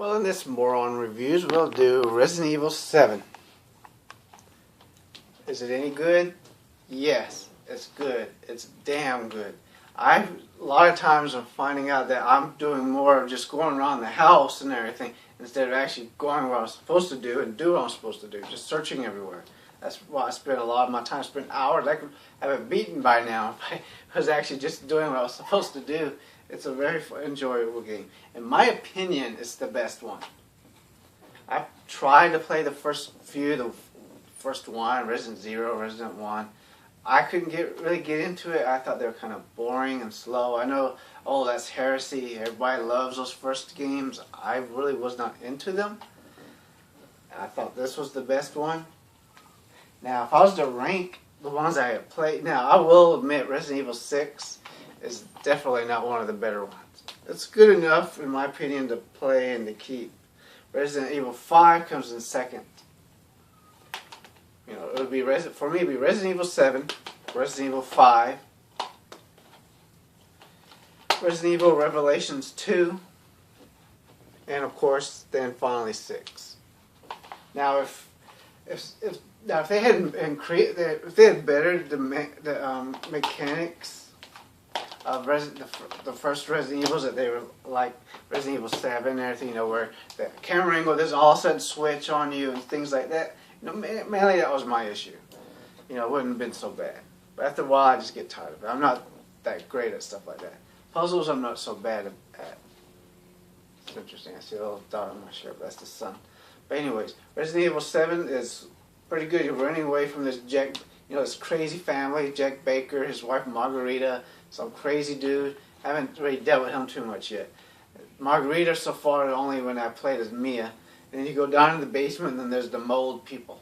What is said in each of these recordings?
Well, in this moron reviews, we'll do Resident Evil 7. Is it any good? Yes, it's good. It's damn good. A lot of times I'm finding out that I'm doing more of just going around the house and everything instead of actually going what I'm supposed to do and do what I'm supposed to do. Just searching everywhere. That's why I spend a lot of my time, spend hours. I could have it beaten by now if I was actually just doing what I was supposed to do. It's a very enjoyable game. In my opinion, it's the best one. I've tried to play the first few, the first one, Resident Zero, Resident 1. I couldn't really get into it. I thought they were kind of boring and slow. I know, oh, that's heresy. Everybody loves those first games. I really was not into them. I thought this was the best one. Now, if I was to rank the ones I have played, now I will admit Resident Evil 6 is definitely not one of the better ones. It's good enough, in my opinion, to play and to keep. Resident Evil 5 comes in second. You know, it would be for me, it'd be Resident Evil 7, Resident Evil 5, Resident Evil Revelations 2, and of course, then finally 6. Now, if they had bettered the mechanics of the first Resident Evils, that they were like Resident Evil 7 and everything, you know, where the camera angle doesn't all of a sudden switch on you and things like that. You know, mainly that was my issue. You know, it wouldn't have been so bad. But after a while, I just get tired of it. I'm not that great at stuff like that. Puzzles, I'm not so bad at. It's interesting. I see a little dot on my shirt, but that's the sun. But anyways, Resident Evil 7 is pretty good. You're running away from this this crazy family, Jack Baker, his wife Margarita, some crazy dude. I haven't really dealt with him too much yet. Margarita so far only when I played as Mia. And then you go down in the basement and then there's the mold people.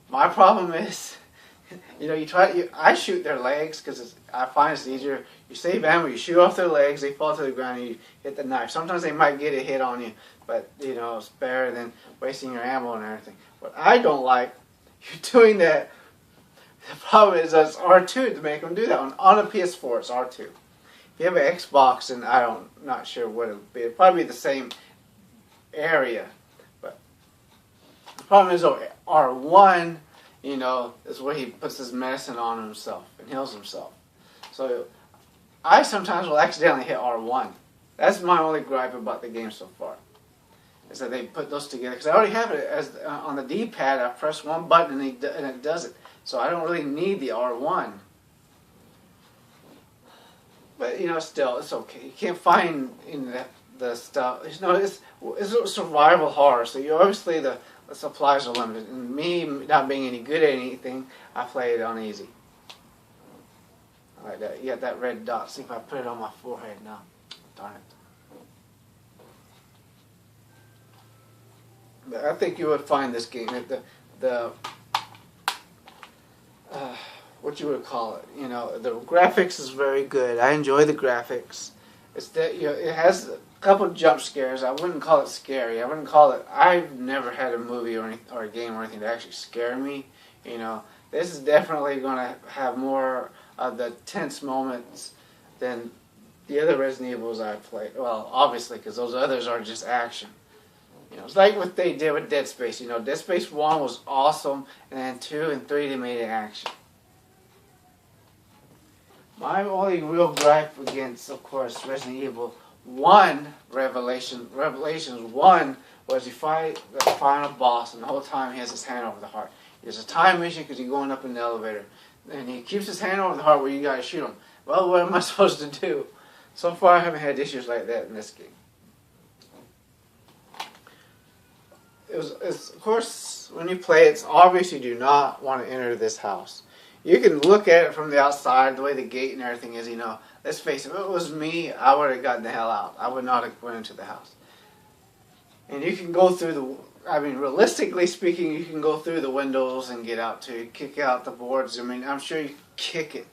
My problem is, you know, I shoot their legs because I find it's easier. You save ammo, you shoot off their legs, they fall to the ground and you hit the knife. Sometimes they might get a hit on you, but, you know, it's better than wasting your ammo and everything. What I don't like, you're doing that. The problem is it's R2 to make them do that. On a PS4, it's R2. If you have an Xbox, then not sure what it would be. It'd probably be the same area. But the problem is, R1, you know, is where he puts his medicine on himself and heals himself. So I sometimes will accidentally hit R1. That's my only gripe about the game so far, is that they put those together. Because I already have it as on the D-pad. I press one button and it does it. So I don't really need the R1. But, you know, still, it's okay. You can't find in the stuff. You know, it's a survival horror, so obviously the supplies are limited. And me not being any good at anything, I play it on easy. I like that. You got that red dot. See if I put it on my forehead now. Darn it. But I think you would find this game, what you would call it, you know, the graphics is very good. I enjoy the graphics. It's that, you know, it has a couple jump scares. I wouldn't call it scary. I wouldn't call it. I've never had a movie or a game or anything that actually scare me. You know, this is definitely going to have more of the tense moments than the other Resident Evils I've played. Well, obviously, because those others are just action. You know, it's like what they did with Dead Space. You know, Dead Space 1 was awesome, and then 2 and 3 they made it action. My only real gripe against, of course, Resident Evil 1 Revelations 1 was you fight the final boss, and the whole time he has his hand over the heart. There's a time mission because you're going up in the elevator, and he keeps his hand over the heart where you gotta shoot him. Well, what am I supposed to do? So far, I haven't had issues like that in this game. Of course, when you play, it's obvious you do not want to enter this house. You can look at it from the outside, the way the gate and everything is, you know. Let's face it, if it was me, I would have gotten the hell out. I would not have went into the house. And you can go through realistically speaking, you can go through the windows and get out too. Kick out the boards. I mean, I'm sure you kick it,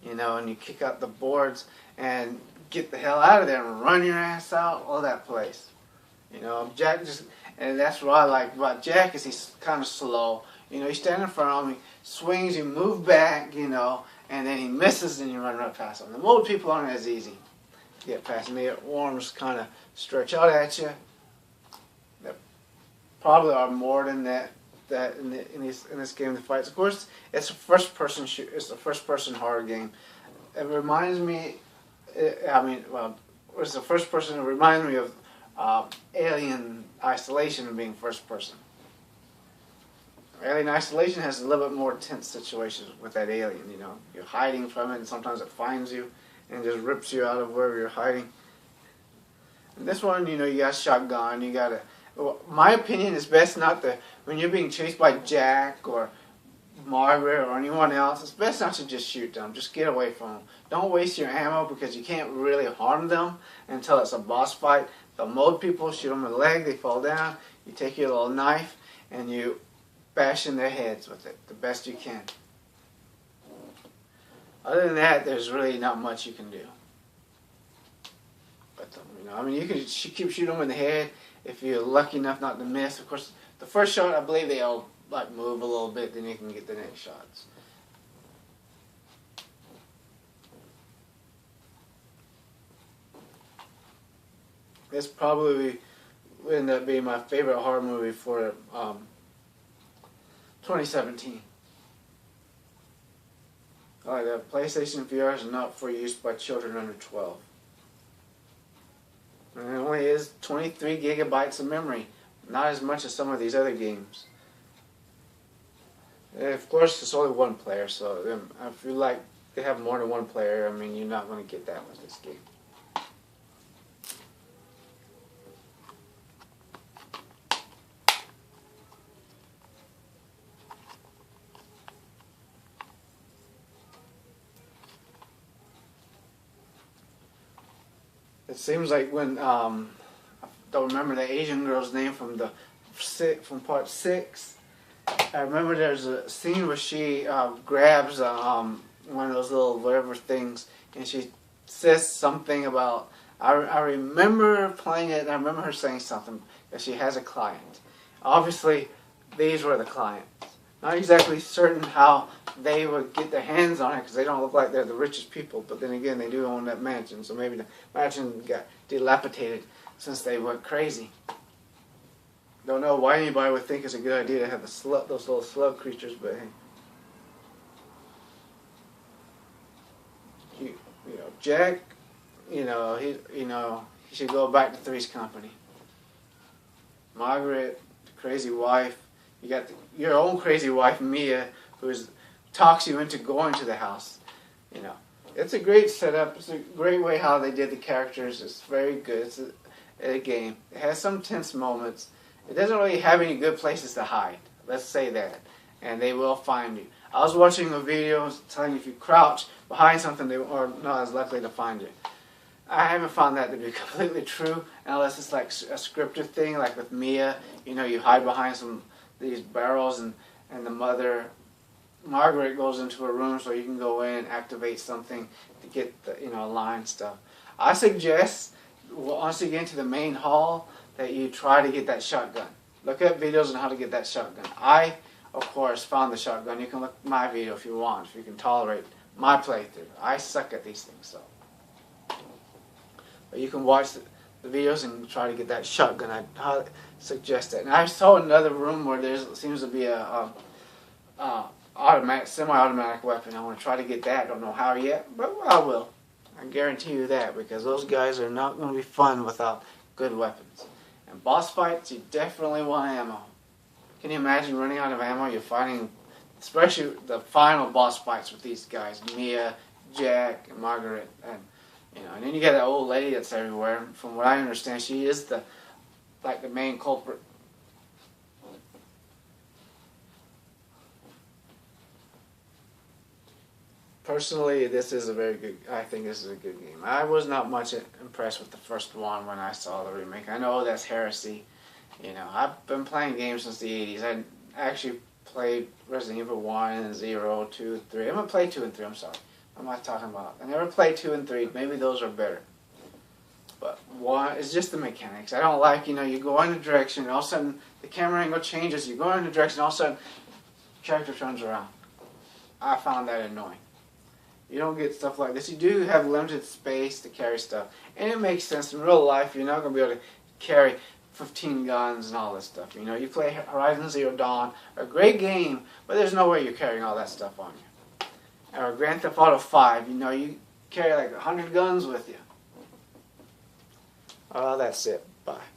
you know, and you kick out the boards and get the hell out of there and run your ass out of that place. You know, and that's what I like about Jack is he's kind of slow. You know, you stand in front of him, he swings, you move back, you know, and then he misses and you run right past him. The mold people aren't as easy to get past him. The arms kind of stretch out at you. probably are more than that. In this game, the fights. Of course, it's a first person It's a first person horror game. It reminds me. Well, it's the first person. It reminds me of Alien Isolation being first person. Alien Isolation has a little bit more tense situations with that alien. You know, you're hiding from it, and sometimes it finds you and just rips you out of wherever you're hiding. And this one, you know, you got a shotgun. You got a. My opinion is best not to, when you're being chased by Jack or Margaret or anyone else, it's best not to just shoot them. Just get away from them. Don't waste your ammo because you can't really harm them until it's a boss fight. They'll mold people, shoot them in the leg, they fall down. You take your little knife and you bash in their heads with it the best you can. Other than that, there's really not much you can do. But you know, I mean, you can keep shooting them in the head. If you're lucky enough not to miss, of course, the first shot, I believe they all like move a little bit, then you can get the next shots. This probably will end up being my favorite horror movie for 2017. Alright, the PlayStation VR is not for use by children under 12. And it only is 23 gigabytes of memory. Not as much as some of these other games. And of course, it's only one player, so if you like to have more than one player, I mean, you're not going to get that with this game. It seems like when I don't remember the Asian girl's name from part 6. I remember there's a scene where she grabs one of those little whatever things, and she says something about. I remember playing it, and I remember her saying something that she has a client. Obviously, these were the clients. Not exactly certain how they would get their hands on it because they don't look like they're the richest people. But then again, they do own that mansion, so maybe the mansion got dilapidated since they went crazy. Don't know why anybody would think it's a good idea to have those little slug creatures, but hey, you know, Jack, he should go back to Three's Company. Margaret, the crazy wife. You got your own crazy wife, Mia, who talks you into going to the house. You know, it's a great setup. It's a great way how they did the characters. It's very good. It's a game. It has some tense moments. It doesn't really have any good places to hide. Let's say that. And they will find you. I was watching a video telling you if you crouch behind something, they are not as likely to find you. I haven't found that to be completely true, unless it's like a scripted thing, like with Mia. You know, you hide behind these barrels, and the mother, Margaret, goes into a room so you can go in and activate something to get the line stuff. I suggest once you get into the main hall that you try to get that shotgun. Look at videos on how to get that shotgun. I, of course, found the shotgun. You can look at my video if you want, if you can tolerate my playthrough. I suck at these things, so. But you can watch the videos and try to get that shotgun. I highly suggest that. And I saw another room where there seems to be a semi-automatic weapon. I want to try to get that. I don't know how yet, but I will. I guarantee you that, because those guys are not going to be fun without good weapons. And boss fights, you definitely want ammo. Can you imagine running out of ammo? You're fighting, especially the final boss fights with these guys, Mia, Jack, and Margaret, and and then you got that old lady that's everywhere. From what I understand, she is the main culprit. Personally, this is I think this is a good game. I was not much impressed with the first one when I saw the remake. I know that's heresy. I've been playing games since the 80s. I actually played Resident Evil 1 and 0, 2, 3. I haven't played 2 and 3, I'm sorry. What am I talking about? I never played 2 and 3. Maybe those are better. But 1 is just the mechanics. I don't like, you go in a direction, and all of a sudden the camera angle changes. You go in a direction, and all of a sudden the character turns around. I found that annoying. You don't get stuff like this. You do have limited space to carry stuff. And it makes sense. In real life, you're not going to be able to carry 15 guns and all this stuff. You know, you play Horizon Zero Dawn, a great game, but there's no way you're carrying all that stuff on you. Or Grand Theft Auto 5, you know, you carry like 100 guns with you. That's it. Bye.